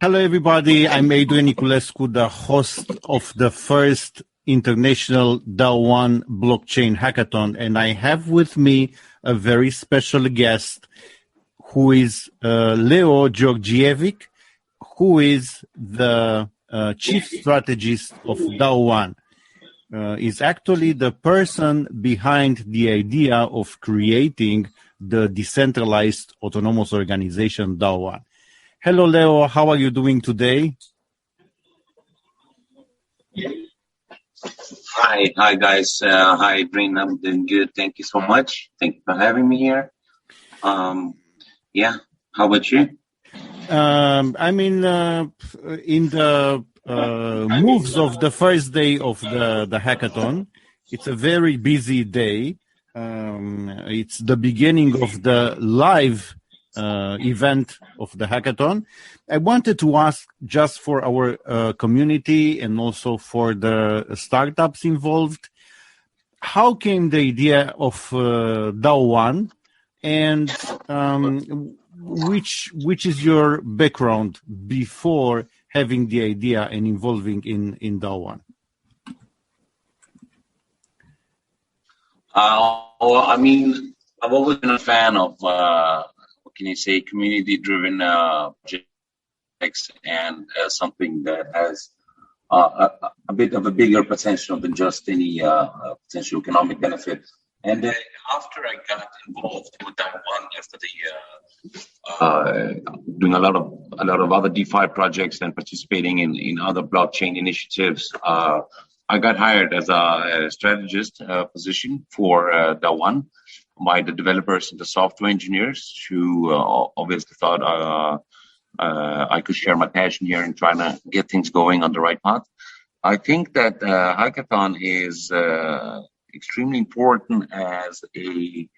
Hello, everybody. I'm Adrian Niculescu, the host of the first International DAO1 Blockchain Hackathon, and I have with me a very special guest who is Leo Georgievic, who is the chief strategist of DAO1. Is actually the person behind the idea of creating the decentralized autonomous organization DAO1. Hello, Leo. How are you doing today? Hi, guys. Hi, Adrian. I'm doing good. Thank you so much. Thank you for having me here. Yeah. How about you? In the moves of the first day of the hackathon, it's a very busy day. It's the beginning of the live event of the hackathon. I wanted to ask, just for our community and also for the startups involved, how came the idea of DAO1, and which is your background before having the idea and involving in DAO1? I've always been a fan of community-driven projects, and something that has a bit of a bigger potential than just any potential economic benefit. And after I got involved with that one, after doing a lot of other DeFi projects and participating in other blockchain initiatives, I got hired as a strategist position for DAO1 by the developers and the software engineers, who obviously thought I could share my passion here in trying to get things going on the right path. I think that hackathon is extremely important as a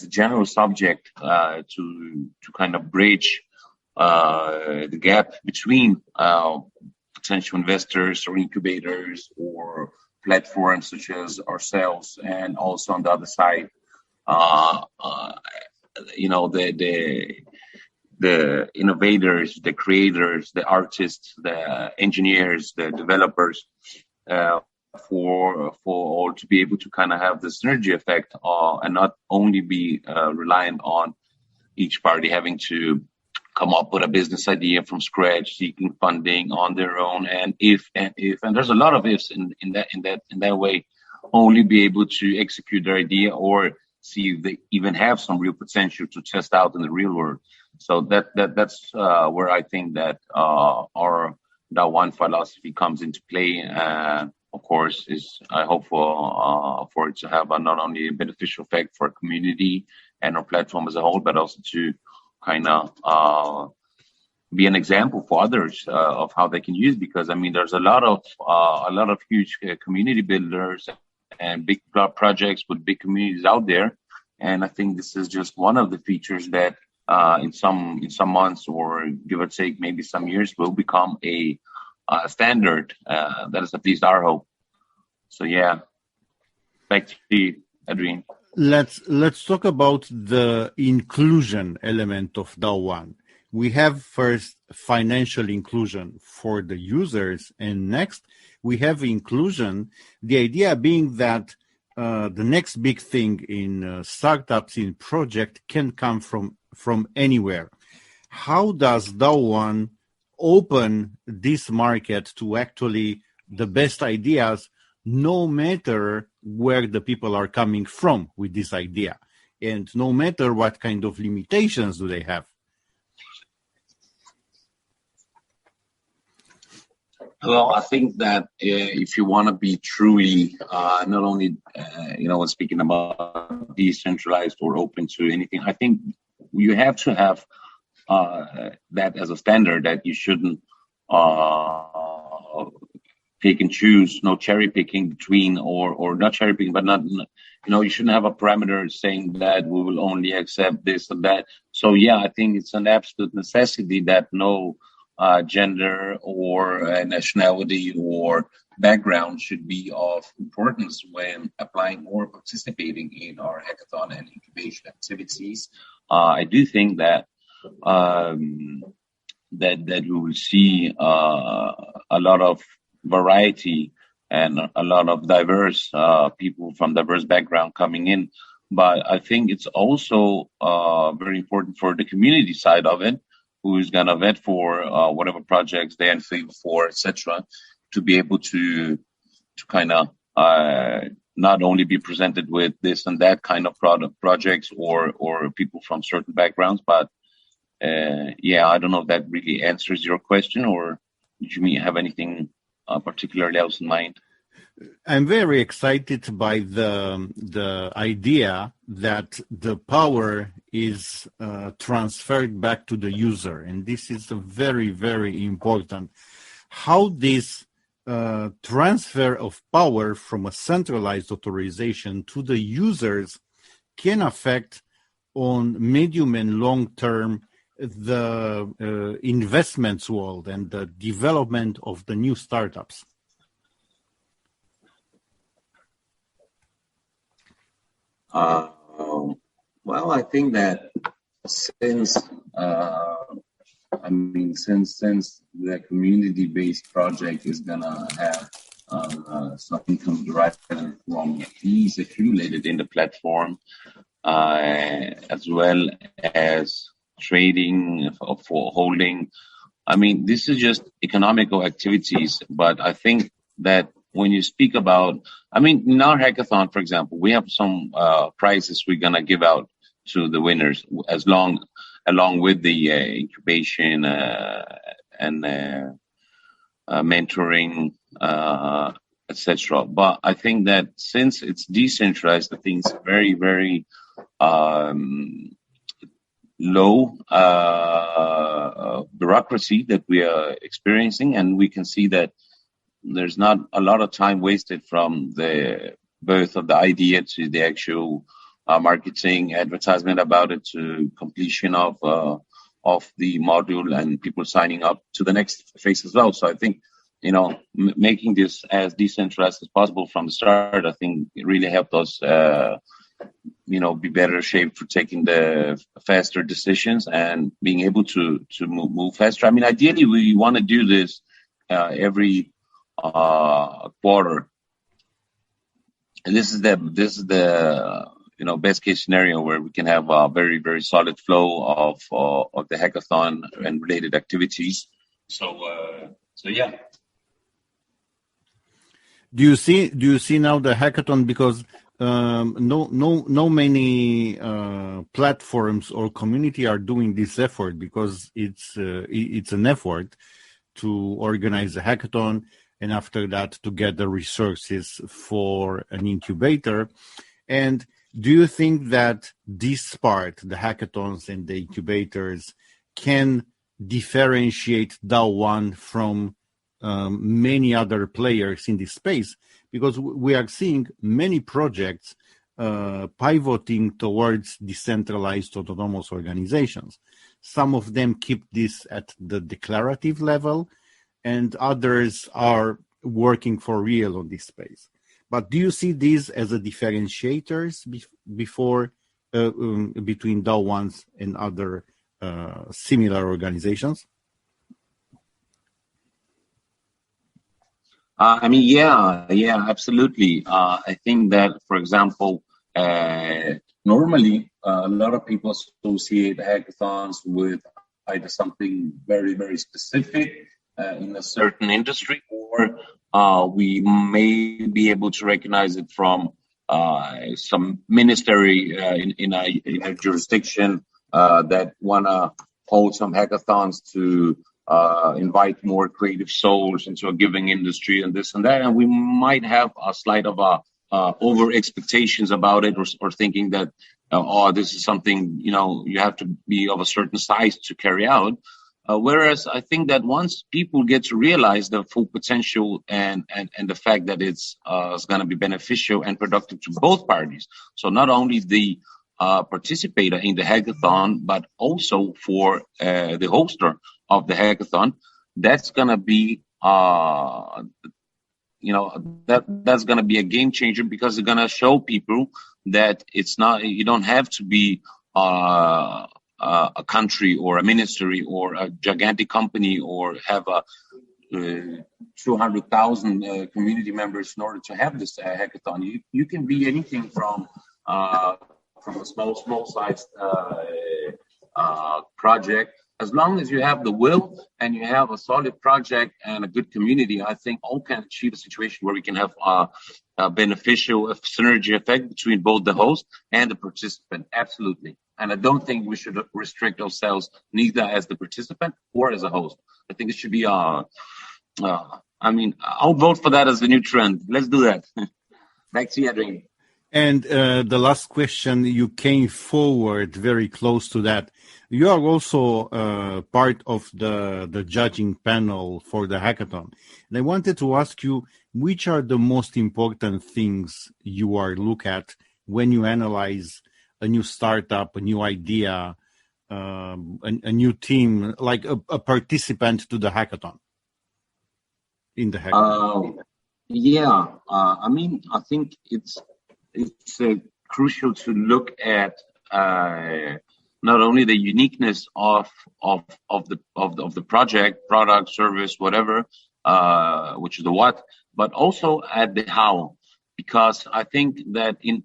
general subject to kind of bridge the gap between potential investors or incubators or platforms such as ourselves, and also on the other side, the innovators, the creators, the artists, the engineers, the developers, for all to be able to kind of have the synergy effect, and not only be reliant on each party having to come up with a business idea from scratch, seeking funding on their own, and there's a lot of ifs in that way, only be able to execute their idea or see if they even have some real potential to test out in the real world. So that's where I think that our DAO1 philosophy comes into play. Of course, I hope for it to have not only a beneficial effect for our community and our platform as a whole, but also to kind of be an example for others of how they can use. Because there's a lot of huge community builders and big projects with big communities out there, and I think this is just one of the features that in some months, or give or take maybe some years, will become a standard. That is at least our hope. So yeah, back to you, Adrian. Let's talk about the inclusion element of DAO1. We have first financial inclusion for the users, and next we have inclusion. The idea being that the next big thing in startups, in project, can come from anywhere. How does DAO1 open this market to actually the best ideas, no matter where the people are coming from with this idea, and no matter what kind of limitations do they have? Well, I think that if you want to be truly not only speaking about decentralized or open to anything, I think you have to have that as a standard, that you shouldn't pick and choose, no cherry picking between, or not cherry picking, but not, you shouldn't have a parameter saying that we will only accept this or that. So yeah, I think it's an absolute necessity that no gender or nationality or background should be of importance when applying or participating in our hackathon and incubation activities. I do think that that we will see a lot of variety and a lot of diverse people from diverse background coming in. But I think it's also very important for the community side of it, who is gonna vet for whatever projects they are in favor for, etc., to be able to kind of not only be presented with this and that kind of projects or people from certain backgrounds, but yeah, I don't know if that really answers your question, or did you have anything particularly else in mind? I'm very excited by the idea that the power is transferred back to the user, and this is very, very important. How this transfer of power from a centralized authorization to the users can affect on medium and long term the investments world and the development of the new startups. Well, I think that since since the community-based project is gonna have some income derived from fees accumulated in the platform, as well as trading for holding. I mean, this is just economical activities, but I think that when you speak about, I mean, in our hackathon, for example, we have some prizes we're gonna give out to the winners along with the incubation and mentoring, etc. But I think that since it's decentralized, I think it's very, very low bureaucracy that we are experiencing, and we can see that there's not a lot of time wasted from the birth of the idea to the actual marketing, advertisement about it, to completion of the module and people signing up to the next phase as well. So I think, making this as decentralized as possible from the start, I think it really helped us, be better shaped for taking the faster decisions and being able to move faster. I mean, ideally, we want to do this every quarter, and this is the best case scenario where we can have a very, very solid flow of the hackathon and related activities. So yeah. Do you see now the hackathon, because no many platforms or community are doing this effort, because it's an effort to organize a hackathon and after that to get the resources for an incubator. And do you think that this part, the hackathons and the incubators, can differentiate DAO1 from many other players in this space? Because we are seeing many projects pivoting towards decentralized autonomous organizations. Some of them keep this at the declarative level, and others are working for real on this space. But do you see these as a differentiators between DAO1s and other similar organizations? Yeah, absolutely. I think that, for example, normally a lot of people associate hackathons with either something very, very specific in a certain industry, or we may be able to recognize it from some ministry in a jurisdiction that want to hold some hackathons to invite more creative souls into a given industry and this and that. And we might have a slight of over expectations about it, or thinking that, this is something, you have to be of a certain size to carry out. Whereas I think that once people get to realize the full potential and the fact that it's going to be beneficial and productive to both parties, so not only the participator in the hackathon, but also for the hoster of the hackathon, that's going to be that's going to be a game changer, because it's going to show people that it's not, you don't have to be a country or a ministry or a gigantic company or have a 200,000 community members in order to have this hackathon. You can be anything from a small sized project. As long as you have the will and you have a solid project and a good community, I think all can achieve a situation where we can have a beneficial synergy effect between both the host and the participant. Absolutely. And I don't think we should restrict ourselves neither as the participant or as a host. I think it should be I'll vote for that as the new trend. Let's do that. Back to you, Adrian. And the last question, you came forward very close to that. You are also part of the judging panel for the hackathon. And I wanted to ask you, which are the most important things you are look at when you analyze a new startup, a new idea, a new team, like a participant to the hackathon? In the hackathon. I think it's crucial to look at not only the uniqueness of the project, product, service, whatever, which is the what, but also at the how, because I think that in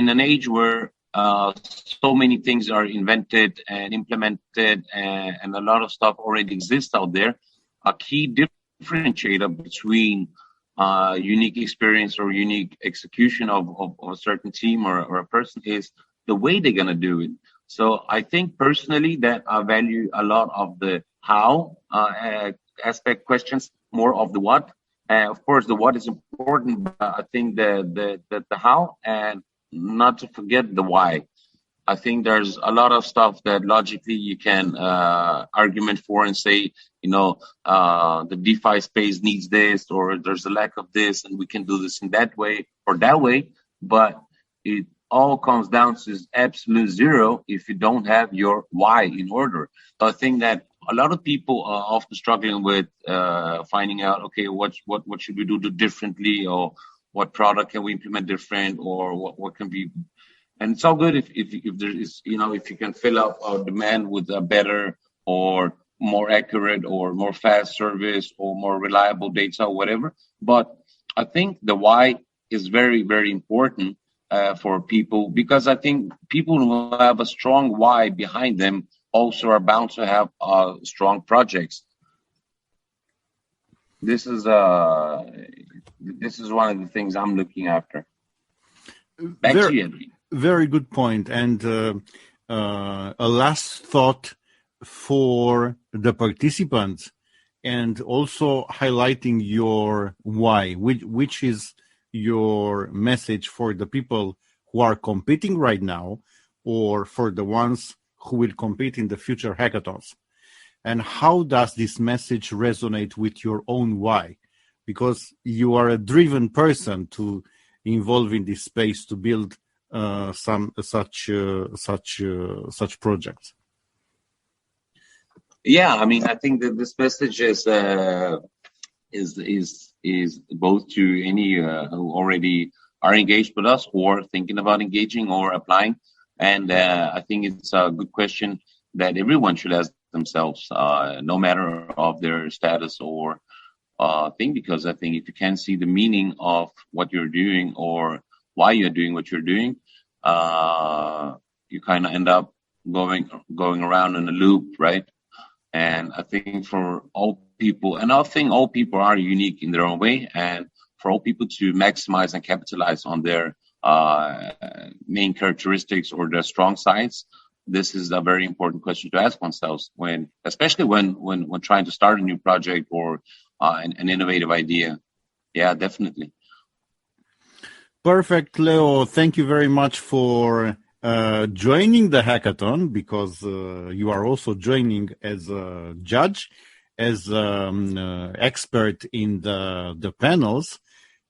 an age where so many things are invented and implemented and a lot of stuff already exists out there, a key differentiator between unique experience or unique execution of a certain team or a person is the way they're going to do it. So I think personally that I value a lot of the how aspect questions, more of the what. Of course, the what is important, but I think the how, and not to forget the why. I think there's a lot of stuff that logically you can argument for and say, the DeFi space needs this, or there's a lack of this, and we can do this in that way or that way. But it all comes down to absolute zero if you don't have your why in order. So I think that a lot of people are often struggling with finding out, okay, what should we do differently, or what product can we implement different, or what can be. And it's all good if there is, if you can fill up our demand with a better or more accurate or more fast service or more reliable data or whatever. But I think the why is very, very important for people, because I think people who have a strong why behind them also are bound to have strong projects. This is one of the things I'm looking after. Back to you, Henry. Very good point. And a last thought for the participants, and also highlighting your why, which is your message for the people who are competing right now, or for the ones who will compete in the future hackathons. And how does this message resonate with your own why? Because you are a driven person to involve in this space to build some such projects. Yeah, I mean, I think that this message is both to any who already are engaged with us or thinking about engaging or applying. And I think it's a good question that everyone should ask themselves, no matter of their status or thing, because I think if you can't see the meaning of what you're doing or why you're doing what you're doing, you kind of end up going around in a loop, right? And I think for all people, and I think all people are unique in their own way, and for all people to maximize and capitalize on their main characteristics or their strong sides, this is a very important question to ask oneself, especially when trying to start a new project or an innovative idea. Yeah, definitely. Perfect, Leo. Thank you very much for joining the hackathon, because you are also joining as a judge, as expert in the panels,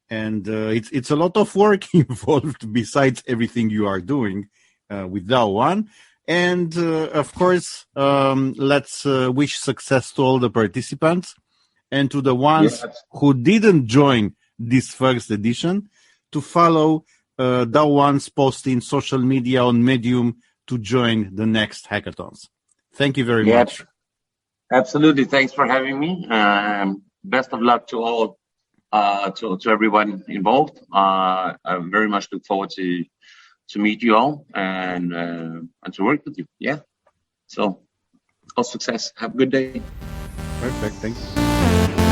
and it's a lot of work involved besides everything you are doing with DAO One. And of course, let's wish success to all the participants, and to the ones who didn't join this first edition, to follow DAO One's post in social media, on Medium, to join the next hackathons. Thank you very much. Absolutely. Thanks for having me. Best of luck to all, to everyone involved. I very much look forward to meet you all and to work with you. Yeah. So all success. Have a good day. Perfect. Thanks.